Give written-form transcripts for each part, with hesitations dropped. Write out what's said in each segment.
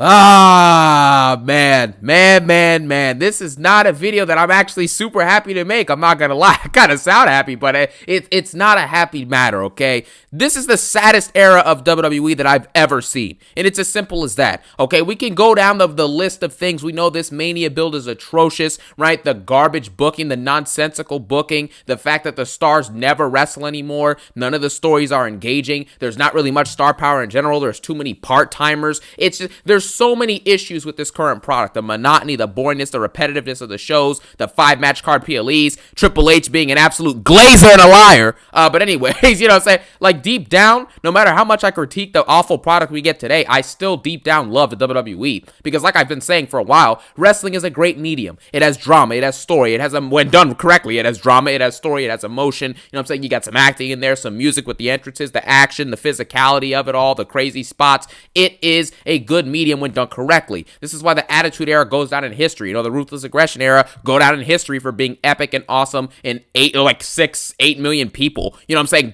Man. This is not a video that I'm actually super happy to make. I'm not gonna lie. I kind of sound happy, but it's not a happy matter, okay? This is the saddest era of WWE that I've ever seen, and it's as simple as that, okay? We can go down the list of things. We know this Mania build is atrocious, right? The garbage booking, the nonsensical booking, the fact that the stars never wrestle anymore. None of the stories are engaging. There's not really much star power in general. There's too many part-timers. It's just, there's so many issues with this current product. The monotony, the boringness, the repetitiveness of the shows, the 5-match card PLEs, Triple H being an absolute glazer and a liar. But anyways, you know what I'm saying? Like, deep down, no matter how much I critique the awful product we get today, I still deep down love the WWE. Because like I've been saying for a while, wrestling is a great medium. It has drama, it has story, it has, when done correctly, it has drama, it has story, it has emotion. You know what I'm saying? You got some acting in there, some music with the entrances, the action, the physicality of it all, the crazy spots. It is a good medium when done correctly. This is why the Attitude Era goes down in history. You know, the Ruthless Aggression Era go down in history for being epic and awesome, and 8 million people, you know what I'm saying,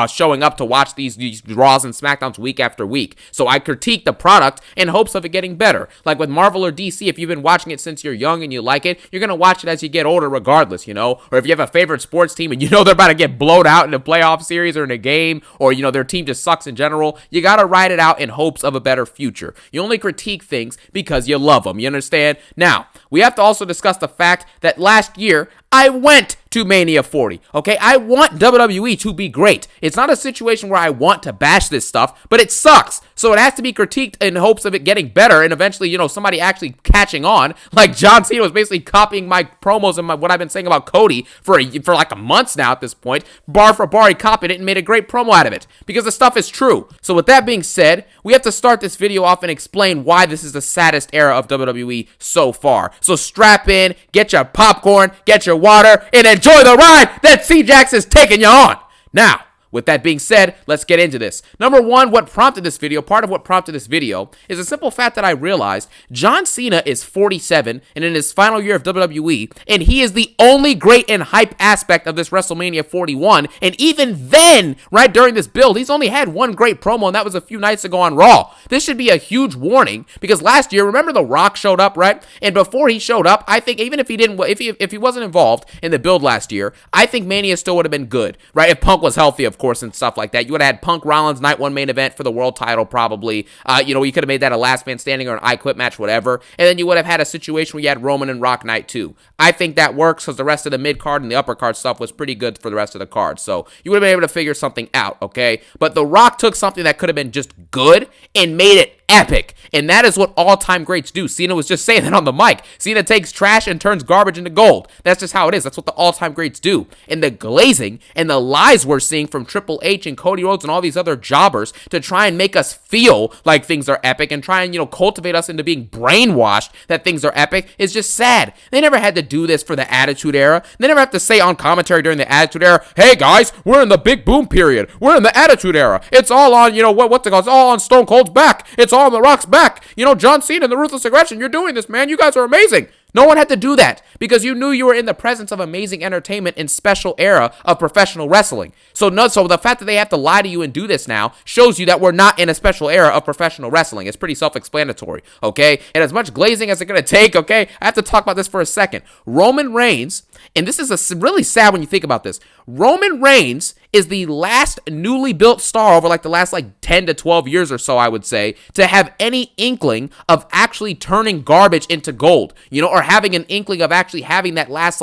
showing up to watch these Raws and SmackDowns week after week. So I critique the product in hopes of it getting better. Like with Marvel or DC, if you've been watching it since you're young and you like it, you're going to watch it as you get older regardless, you know? Or if you have a favorite sports team and you know they're about to get blown out in a playoff series or in a game, or, you know, their team just sucks in general, you got to ride it out in hopes of a better future. You only critique things because you love them, you understand? Now, we have to also discuss the fact that last year, I went to Mania 40, okay? I want WWE to be great. It's not a situation where I want to bash this stuff, but it sucks. So it has to be critiqued in hopes of it getting better and eventually, you know, somebody actually catching on. Like John Cena was basically copying my promos and what I've been saying about Cody for like a month now at this point. Bar for bar, he copied it and made a great promo out of it because the stuff is true. So with that being said, we have to start this video off and explain why this is the saddest era of WWE so far. So strap in, get your popcorn, get your water, and enjoy the ride that C-Jax is taking you on. Now, with that being said, let's get into this. Number one, part of what prompted this video, is a simple fact that I realized John Cena is 47 and in his final year of WWE, and he is the only great and hype aspect of this WrestleMania 41, and even then, right during this build, he's only had one great promo, and that was a few nights ago on Raw. This should be a huge warning, because last year, remember The Rock showed up, right? And before he showed up, I think even if he wasn't involved in the build last year, I think Mania still would have been good, right? If Punk was healthy, of course, and stuff like that. You would have had Punk Rollins night one main event for the world title, probably. You know, you could have made that a last man standing or an I Quit match, whatever. And then you would have had a situation where you had Roman and Rock night two. I think that works because the rest of the mid card and the upper card stuff was pretty good for the rest of the card. So you would have been able to figure something out, okay? But The Rock took something that could have been just good and made it epic. And that is what all-time greats do. Cena was just saying that on the mic. Cena takes trash and turns garbage into gold. That's just how it is. That's what the all-time greats do. And the glazing and the lies we're seeing from Triple H and Cody Rhodes and all these other jobbers to try and make us feel like things are epic and try and, you know, cultivate us into being brainwashed that things are epic is just sad. They never had to do this for the Attitude Era. They never have to say on commentary during the Attitude Era, hey guys, we're in the big boom period. We're in the Attitude Era. It's all on, you know, what's it called? It's all on Stone Cold's back. It's all on The Rock's back. You know, John Cena and the Ruthless Aggression, you're doing this, man. You guys are amazing. No one had to do that because you knew you were in the presence of amazing entertainment and special era of professional wrestling. So the fact that they have to lie to you and do this now shows you that we're not in a special era of professional wrestling. It's pretty self-explanatory, okay? And as much glazing as it's going to take, okay, I have to talk about this for a second. Roman Reigns, and this is really sad when you think about this, Roman Reigns is the last newly built star over like the last 10 to 12 years or so, I would say, to have any inkling of actually turning garbage into gold, you know, or having an inkling of actually having that last,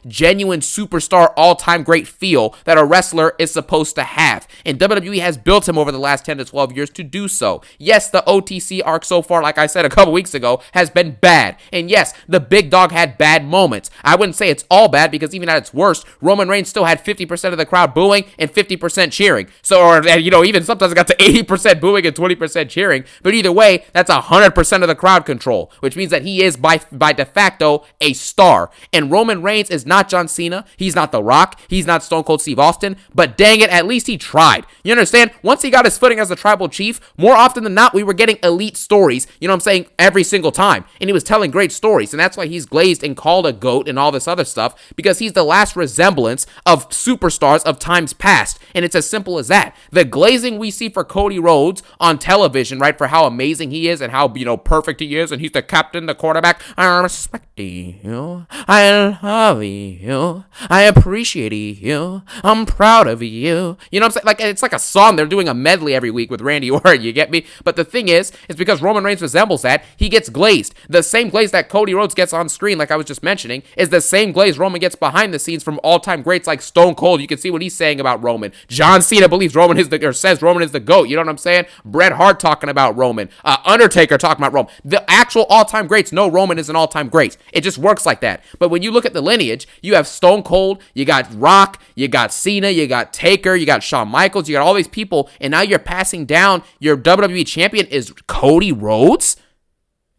genuine superstar all-time great feel that a wrestler is supposed to have. And WWE has built him over the last 10 to 12 years to do so. Yes, the OTC arc so far, like I said a couple weeks ago, has been bad. And yes, the big dog had bad moments. I wouldn't say it's all bad because even at its worst, Roman Reigns still had 50% of the crowd booing and 50% cheering. So, or, you know, even sometimes it got to 80% booing and 20% cheering. But either way, that's 100% of the crowd control, which means that he is by de facto a star. And Roman Reigns is not John Cena. He's not The Rock. He's not Stone Cold Steve Austin. But dang it, at least he tried. You understand? Once he got his footing as a tribal chief, more often than not, we were getting elite stories, you know what I'm saying, every single time. And he was telling great stories. And that's why he's glazed and called a GOAT and all this other stuff, because he's the last resemblance of superstars of time times past. And it's as simple as that. The glazing we see for Cody Rhodes on television, right, for how amazing he is and how, perfect he is, and he's the captain, the quarterback. I respect you. I love you. I appreciate you. I'm proud of you. You know what I'm saying? Like, it's like a song. They're doing a medley every week with Randy Orton, you get me? But the thing is because Roman Reigns resembles that, he gets glazed. The same glaze that Cody Rhodes gets on screen, like I was just mentioning, is the same glaze Roman gets behind the scenes from all-time greats like Stone Cold. You can see what he's saying about Roman. John Cena believes Roman is says Roman is the GOAT. You know what I'm saying? Bret Hart talking about Roman. Undertaker talking about Roman. The actual all-time greats know Roman is an all-time great. It just works like that. But when you look at the lineage, you have Stone Cold, you got Rock, you got Cena, you got Taker, you got Shawn Michaels, you got all these people, and now you're passing down your WWE champion is Cody Rhodes?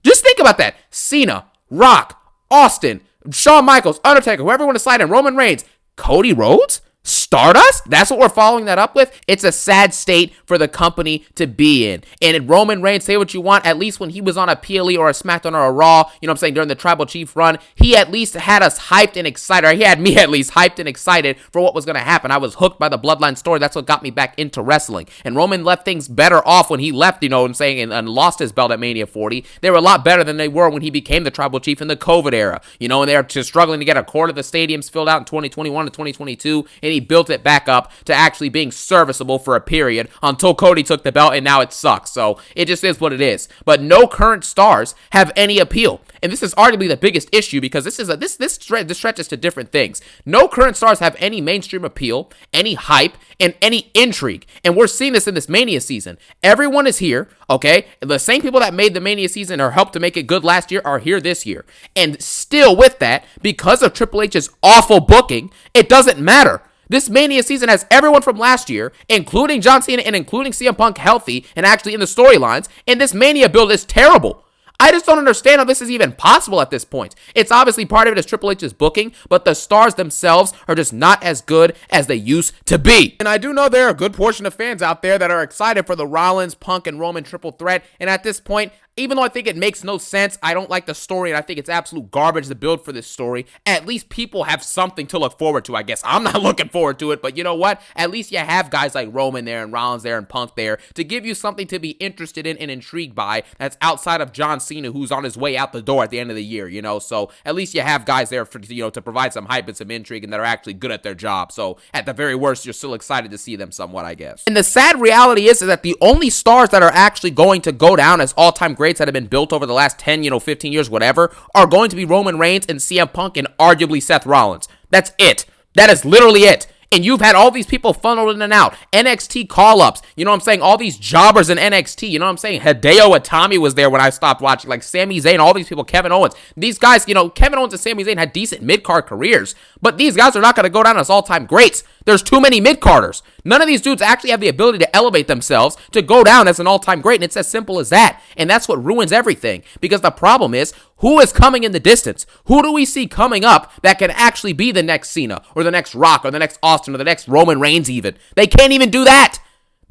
Just think about that. Cena, Rock, Austin, Shawn Michaels, Undertaker, whoever you want to slide in, Roman Reigns, Cody Rhodes? Stardust? That's what we're following that up with? It's a sad state for the company to be in. And Roman Reigns, say what you want, at least when he was on a PLE or a SmackDown or a Raw, you know what I'm saying, during the Tribal Chief run, he at least had us hyped and excited, or he had me at least hyped and excited for what was going to happen. I was hooked by the Bloodline story. That's what got me back into wrestling. And Roman left things better off when he left, you know what I'm saying, and lost his belt at Mania 40. They were a lot better than they were when he became the Tribal Chief in the COVID era, you know, and they were just struggling to get a quarter of the stadiums filled out in 2021 and 2022, and he built it back up to actually being serviceable for a period until Cody took the belt, and now it sucks. So it just is what it is. But no current stars have any appeal. And this is arguably the biggest issue because this stretches to different things. No current stars have any mainstream appeal, any hype, and any intrigue. And we're seeing this in this Mania season. Everyone is here, okay? The same people that made the Mania season or helped to make it good last year are here this year. And still with that, because of Triple H's awful booking, it doesn't matter. This Mania season has everyone from last year, including John Cena and including CM Punk, healthy and actually in the storylines, and this Mania build is terrible. I just don't understand how this is even possible at this point. It's obviously part of it is Triple H's booking, but the stars themselves are just not as good as they used to be. And I do know there are a good portion of fans out there that are excited for the Rollins, Punk, and Roman triple threat, and at this point, even though I think it makes no sense, I don't like the story, and I think it's absolute garbage to build for this story, at least people have something to look forward to, I guess. I'm not looking forward to it, but you know what? At least you have guys like Roman there and Rollins there and Punk there to give you something to be interested in and intrigued by that's outside of John Cena, who's on his way out the door at the end of the year, you know? So at least you have guys there for, you know, to provide some hype and some intrigue and that are actually good at their job. So at the very worst, you're still excited to see them somewhat, I guess. And the sad reality is that the only stars that are actually going to go down as all-time greats that have been built over the last 10, 15 years, whatever, are going to be Roman Reigns and CM Punk and arguably Seth Rollins. That's it. That is literally it. And you've had all these people funneled in and out. NXT call-ups. You know what I'm saying? All these jobbers in NXT. You know what I'm saying? Hideo Itami was there when I stopped watching. Like Sami Zayn, all these people, Kevin Owens. These guys, Kevin Owens and Sami Zayn had decent mid-card careers. But these guys are not going to go down as all-time greats. There's too many mid-carders. None of these dudes actually have the ability to elevate themselves to go down as an all-time great. And it's as simple as that. And that's what ruins everything. Because the problem is, who is coming in the distance? Who do we see coming up that can actually be the next Cena or the next Rock or the next Austin or the next Roman Reigns even? They can't even do that.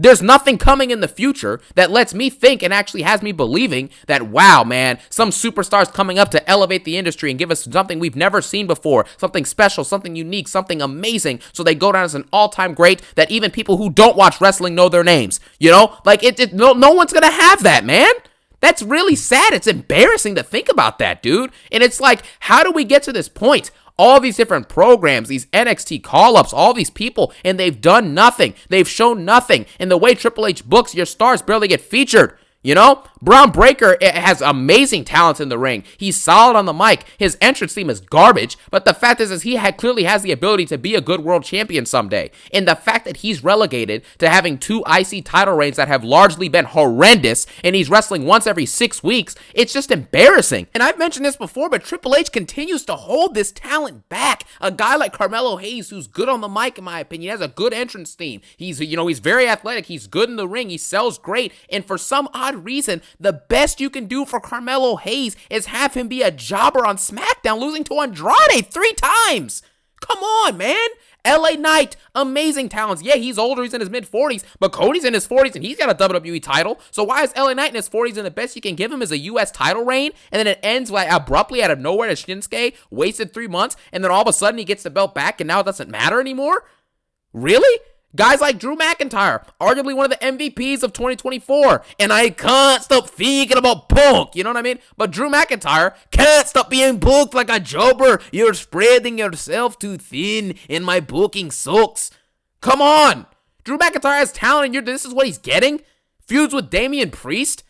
There's nothing coming in the future that lets me think and actually has me believing that, wow, man, some superstars coming up to elevate the industry and give us something we've never seen before, something special, something unique, something amazing, so they go down as an all-time great that even people who don't watch wrestling know their names. You know? Like, no one's going to have that, man. That's really sad. It's embarrassing to think about that, dude. And it's like, how do we get to this point? All these different programs, these NXT call-ups, all these people, and they've done nothing. They've shown nothing. And the way Triple H books, your stars barely get featured. You know, Braun Breaker has amazing talents in the ring. He's solid on the mic. His entrance theme is garbage, but the fact is he clearly has the ability to be a good world champion someday. And the fact that he's relegated to having 2 IC title reigns that have largely been horrendous, and he's wrestling once every 6 weeks, it's just embarrassing. And I've mentioned this before, but Triple H continues to hold this talent back. A guy like Carmelo Hayes, who's good on the mic, in my opinion, has a good entrance theme. He's very athletic. He's good in the ring. He sells great. And for some odd reason, the best you can do for Carmelo Hayes is have him be a jobber on SmackDown, losing to Andrade 3 times. Come on, man. LA Knight, amazing talents. Yeah, he's older, he's in his mid-40s, but Cody's in his 40s and he's got a WWE title. So why is LA Knight in his 40s and the best you can give him is a US title reign? And then it ends like abruptly out of nowhere to Shinsuke, wasted 3 months, and then all of a sudden he gets the belt back and now it doesn't matter anymore? Really? Guys like Drew McIntyre, arguably one of the MVPs of 2024. And I can't stop thinking about Punk. You know what I mean? But Drew McIntyre can't stop being booked like a jobber. You're spreading yourself too thin, and my booking sucks. Come on. Drew McIntyre has talent, and this is what he's getting? Feuds with Damian Priest?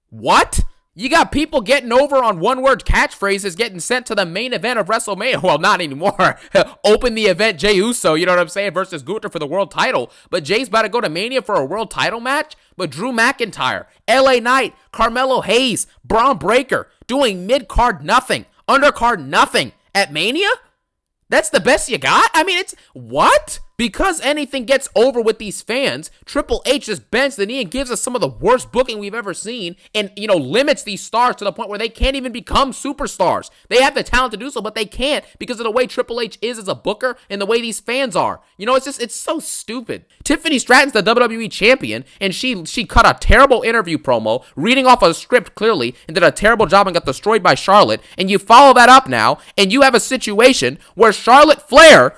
What? You got people getting over on one-word catchphrases getting sent to the main event of WrestleMania. Well, not anymore. Open the event, Jey Uso, you know what I'm saying, versus Gunther for the world title. But Jay's about to go to Mania for a world title match? But Drew McIntyre, LA Knight, Carmelo Hayes, Braun Breaker, doing mid-card nothing, undercard nothing at Mania? That's the best you got? I mean, it's... What? Because anything gets over with these fans, Triple H just bends the knee and gives us some of the worst booking we've ever seen and, limits these stars to the point where they can't even become superstars. They have the talent to do so, but they can't because of the way Triple H is as a booker and the way these fans are. It's so stupid. Tiffany Stratton's the WWE champion, and she cut a terrible interview promo, reading off a script clearly, and did a terrible job and got destroyed by Charlotte, and you follow that up now, and you have a situation where Charlotte Flair,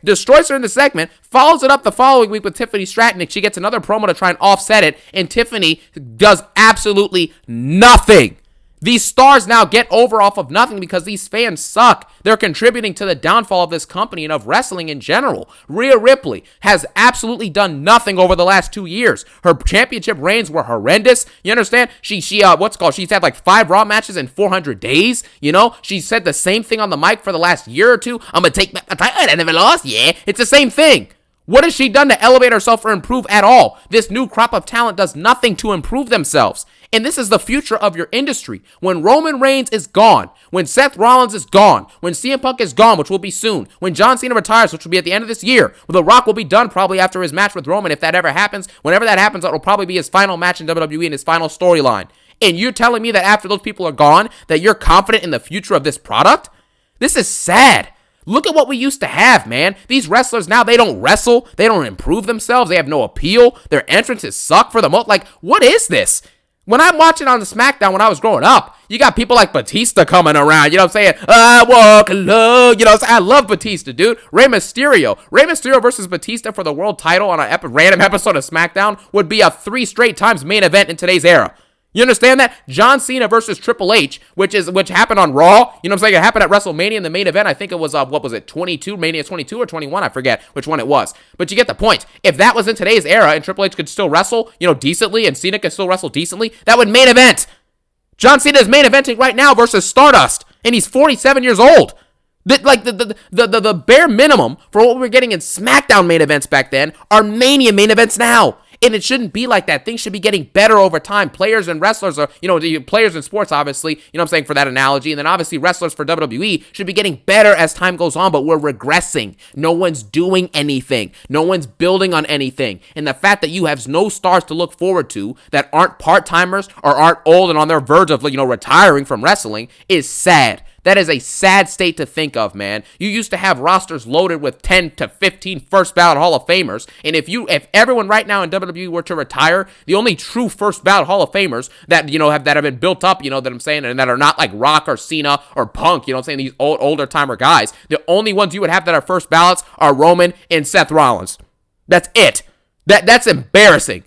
destroys her in the segment, follows it up the following week with Tiffany Stratton, and she gets another promo to try and offset it, and Tiffany does absolutely nothing. These stars now get over off of nothing because these fans suck. They're contributing to the downfall of this company and of wrestling in general. Rhea Ripley has absolutely done nothing over the last 2 years. Her championship reigns were horrendous. You understand? She's had like 5 Raw matches in 400 days. She said the same thing on the mic for the last year or two. I'm gonna take back my title. I never lost. Yeah, it's the same thing. What has she done to elevate herself or improve at all? This new crop of talent does nothing to improve themselves. And this is the future of your industry. When Roman Reigns is gone, when Seth Rollins is gone, when CM Punk is gone, which will be soon, when John Cena retires, which will be at the end of this year, The Rock will be done probably after his match with Roman, if that ever happens. Whenever that happens, that will probably be his final match in WWE and his final storyline. And you're telling me that after those people are gone, that you're confident in the future of this product? This is sad. Look at what we used to have, man. These wrestlers now, they don't wrestle. They don't improve themselves. They have no appeal. Their entrances suck for the most. Like, what is this? When I'm watching on the SmackDown when I was growing up, you got people like Batista coming around, you know what I'm saying? I walk alone, I love Batista, dude. Rey Mysterio versus Batista for the world title on a random episode of SmackDown would be a 3 straight times main event in today's era. You understand that? John Cena versus Triple H, which happened on Raw. You know what I'm saying? It happened at WrestleMania in the main event. I think it was, 22, Mania 22 or 21? I forget which one it was. But you get the point. If that was in today's era and Triple H could still wrestle, decently, and Cena could still wrestle decently, that would main event. John Cena is main eventing right now versus Stardust, and he's 47 years old. The bare minimum for what we were getting in SmackDown main events back then are Mania main events now. And it shouldn't be like that. Things should be getting better over time. Players and wrestlers are, players in sports, obviously, for that analogy. And then obviously wrestlers for WWE should be getting better as time goes on, but we're regressing. No one's doing anything. No one's building on anything. And the fact that you have no stars to look forward to that aren't part-timers or aren't old and on their verge of, retiring from wrestling is sad. That is a sad state to think of, man. You used to have rosters loaded with 10 to 15 first ballot Hall of Famers, and if everyone right now in WWE were to retire, the only true first ballot Hall of Famers that have been built up, that I'm saying, and that are not like Rock or Cena or Punk, these older timer guys, the only ones you would have that are first ballots are Roman and Seth Rollins. That's it. That's embarrassing.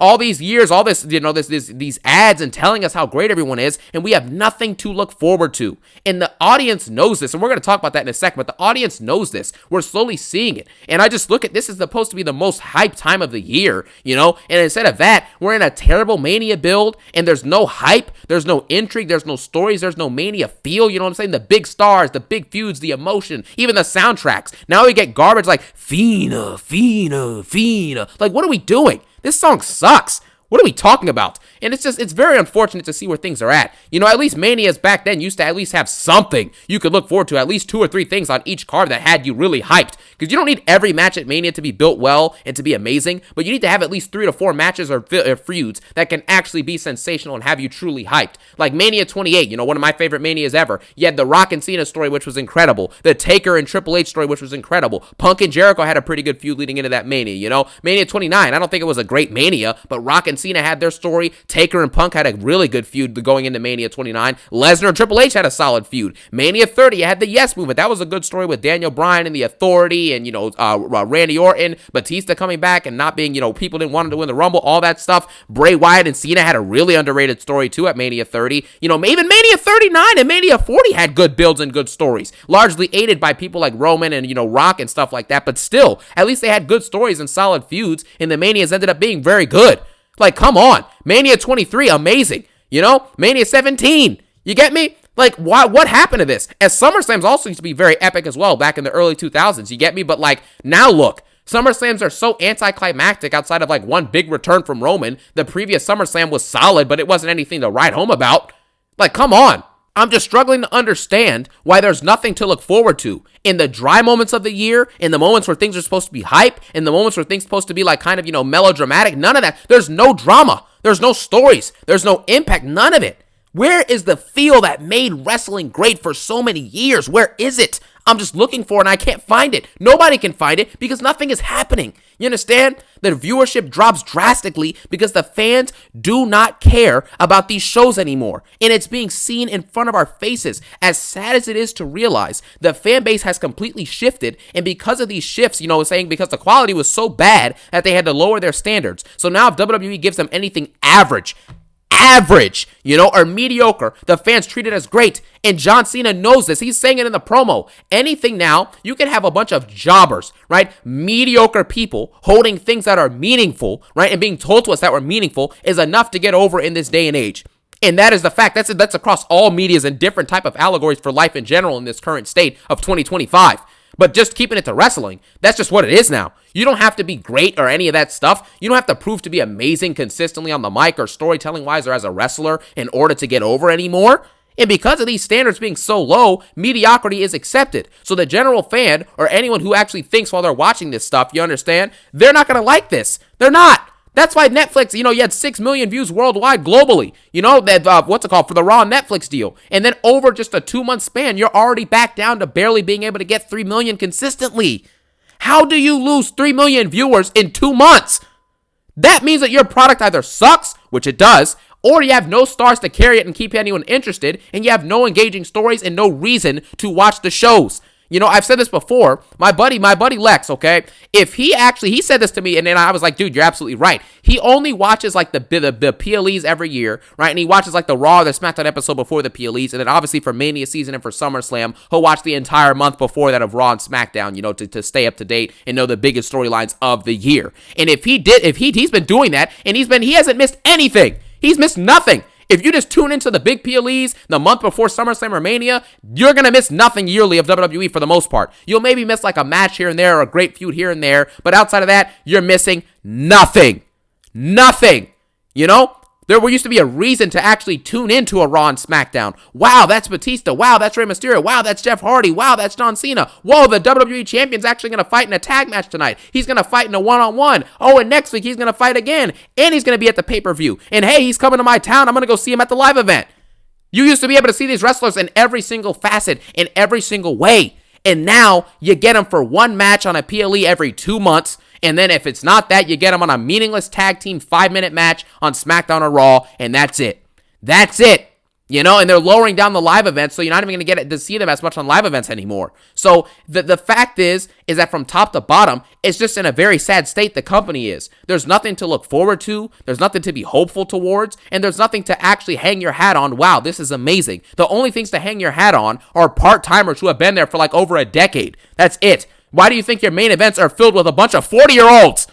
All these years, all this, these ads and telling us how great everyone is, and we have nothing to look forward to. And the audience knows this, and we're going to talk about that in a second, but the audience knows this. We're slowly seeing it. And I just look at this is supposed to be the most hyped time of the year, and instead of that, we're in a terrible Mania build, and there's no hype, there's no intrigue, there's no stories, there's no Mania feel, you know what I'm saying? The big stars, the big feuds, the emotion, even the soundtracks. Now we get garbage like Fina. Like, what are we doing? This song sucks. What are we talking about? And it's very unfortunate to see where things are at. At least Manias back then used to at least have something you could look forward to, at least 2 or 3 things on each card that had you really hyped. Because you don't need every match at Mania to be built well and to be amazing, but you need to have at least 3 to 4 matches or feuds that can actually be sensational and have you truly hyped. Like Mania 28, one of my favorite Manias ever. You had the Rock and Cena story, which was incredible. The Taker and Triple H story, which was incredible. Punk and Jericho had a pretty good feud leading into that Mania, Mania 29, I don't think it was a great Mania, but Rock and Cena had their story. Taker and Punk had a really good feud going into Mania 29. Lesnar and Triple H had a solid feud. Mania 30, you had the Yes Movement. That was a good story with Daniel Bryan and the Authority Randy and, Randy Orton, Batista coming back and not being, people didn't want him to win the Rumble, all that stuff. Bray Wyatt and Cena had a really underrated story too at Mania 30. Even Mania 39 and Mania 40 had good builds and good stories, largely aided by people like Roman and, Rock and stuff like that. But still, at least they had good stories and solid feuds, and the Manias ended up being very good. Like, come on. Mania 23, amazing. Mania 17. You get me? Like, what happened to this? As SummerSlams also used to be very epic as well back in the early 2000s. You get me? But, like, now look. SummerSlams are so anticlimactic outside of, like, one big return from Roman. The previous SummerSlam was solid, but it wasn't anything to write home about. Like, come on. I'm just struggling to understand why there's nothing to look forward to. In the dry moments of the year, in the moments where things are supposed to be hype, in the moments where things are supposed to be, like, kind of, melodramatic, none of that. There's no drama. There's no stories. There's no impact. None of it. Where is the feel that made wrestling great for so many years? Where is it? I'm just looking for it and I can't find it. Nobody can find it because nothing is happening. You understand? The viewership drops drastically because the fans do not care about these shows anymore. And it's being seen in front of our faces. As sad as it is to realize, the fan base has completely shifted. And because of these shifts, because the quality was so bad that they had to lower their standards. So now if WWE gives them anything average, or mediocre, the fans treat it as great. And John Cena knows this. He's saying it in the promo. Anything now, you can have a bunch of jobbers, right? Mediocre people holding things that are meaningful, right? And being told to us that were meaningful is enough to get over in this day and age. And that is the fact. That's across all medias and different type of allegories for life in general in this current state of 2025. But just keeping it to wrestling, that's just what it is now. You don't have to be great or any of that stuff. You don't have to prove to be amazing consistently on the mic or storytelling-wise or as a wrestler in order to get over anymore. And because of these standards being so low, mediocrity is accepted. So the general fan or anyone who actually thinks while they're watching this stuff, you understand, they're not going to like this. They're not. That's why Netflix, you had 6 million views worldwide globally, that, for the Raw Netflix deal. And then over just a 2-month span, you're already back down to barely being able to get 3 million consistently. How do you lose 3 million viewers in 2 months? That means that your product either sucks, which it does, or you have no stars to carry it and keep anyone interested, and you have no engaging stories and no reason to watch the shows. I've said this before. My buddy Lex, okay? If he said this to me, and then I was like, dude, you're absolutely right. He only watches like the PLEs every year, right? And he watches like the Raw or the SmackDown episode before the PLEs, and then obviously for Mania season and for SummerSlam, he'll watch the entire month before that of Raw and SmackDown, to stay up to date and know the biggest storylines of the year. And he's been doing that, and he hasn't missed anything. He's missed nothing. If you just tune into the big PLEs the month before SummerSlam or Mania, you're going to miss nothing yearly of WWE for the most part. You'll maybe miss like a match here and there or a great feud here and there, but outside of that, you're missing nothing. Nothing. There used to be a reason to actually tune into a Raw and SmackDown. Wow, that's Batista. Wow, that's Rey Mysterio. Wow, that's Jeff Hardy. Wow, that's John Cena. Whoa, the WWE Champion's actually going to fight in a tag match tonight. He's going to fight in a one-on-one. Oh, and next week he's going to fight again. And he's going to be at the pay-per-view. And hey, he's coming to my town. I'm going to go see him at the live event. You used to be able to see these wrestlers in every single facet, in every single way. And now you get them for one match on a PLE every 2 months. And then if it's not that, you get them on a meaningless tag team 5-minute match on SmackDown or Raw. And that's it. That's it. And they're lowering down the live events, so you're not even going to get to see them as much on live events anymore. So the fact is that from top to bottom, it's just in a very sad state the company is. There's nothing to look forward to. There's nothing to be hopeful towards. And there's nothing to actually hang your hat on. Wow, this is amazing. The only things to hang your hat on are part-timers who have been there for like over a decade. That's it. Why do you think your main events are filled with a bunch of 40-year-olds?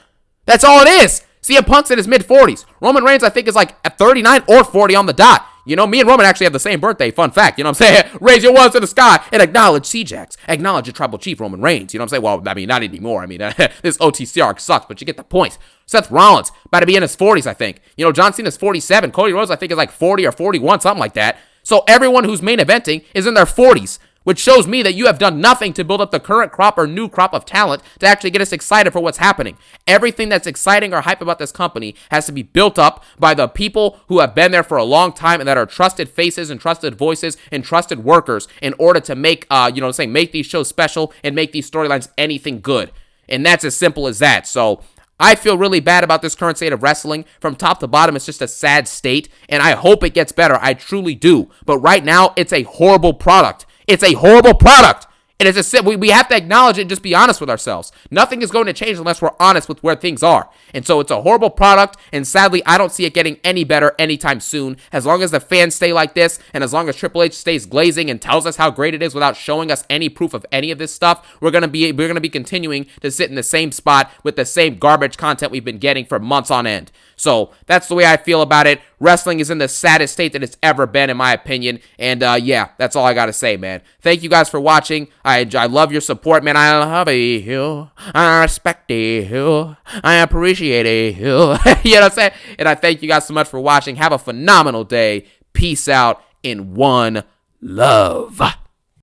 That's all it is. CM Punk's in his mid-40s. Roman Reigns, I think, is like at 39 or 40 on the dot. Me and Roman actually have the same birthday. Fun fact. What I'm saying? Raise your ones to the sky and acknowledge C-Jax. Acknowledge your tribal chief, Roman Reigns. What I'm saying? Well, not anymore. This OTC arc sucks, but you get the point. Seth Rollins, about to be in his 40s, I think. John Cena's 47. Cody Rhodes, I think, is like 40 or 41, something like that. So everyone who's main eventing is in their 40s. Which shows me that you have done nothing to build up the current crop or new crop of talent to actually get us excited for what's happening. Everything that's exciting or hype about this company has to be built up by the people who have been there for a long time and that are trusted faces and trusted voices and trusted workers in order to make, make these shows special and make these storylines anything good. And that's as simple as that. So I feel really bad about this current state of wrestling. From top to bottom, it's just a sad state, and I hope it gets better. I truly do. But right now, it's a horrible product. It's a horrible product. And it's just, we have to acknowledge it and just be honest with ourselves. Nothing is going to change unless we're honest with where things are. And so it's a horrible product, and sadly, I don't see it getting any better anytime soon. As long as the fans stay like this, and as long as Triple H stays glazing and tells us how great it is without showing us any proof of any of this stuff, we're gonna be continuing to sit in the same spot with the same garbage content we've been getting for months on end. So that's the way I feel about it. Wrestling is in the saddest state that it's ever been, in my opinion. And yeah, that's all I gotta say, man. Thank you guys for watching. I love your support, man. I love you. I respect you. I appreciate you. You know what I'm saying? And I thank you guys so much for watching. Have a phenomenal day. Peace out in one love.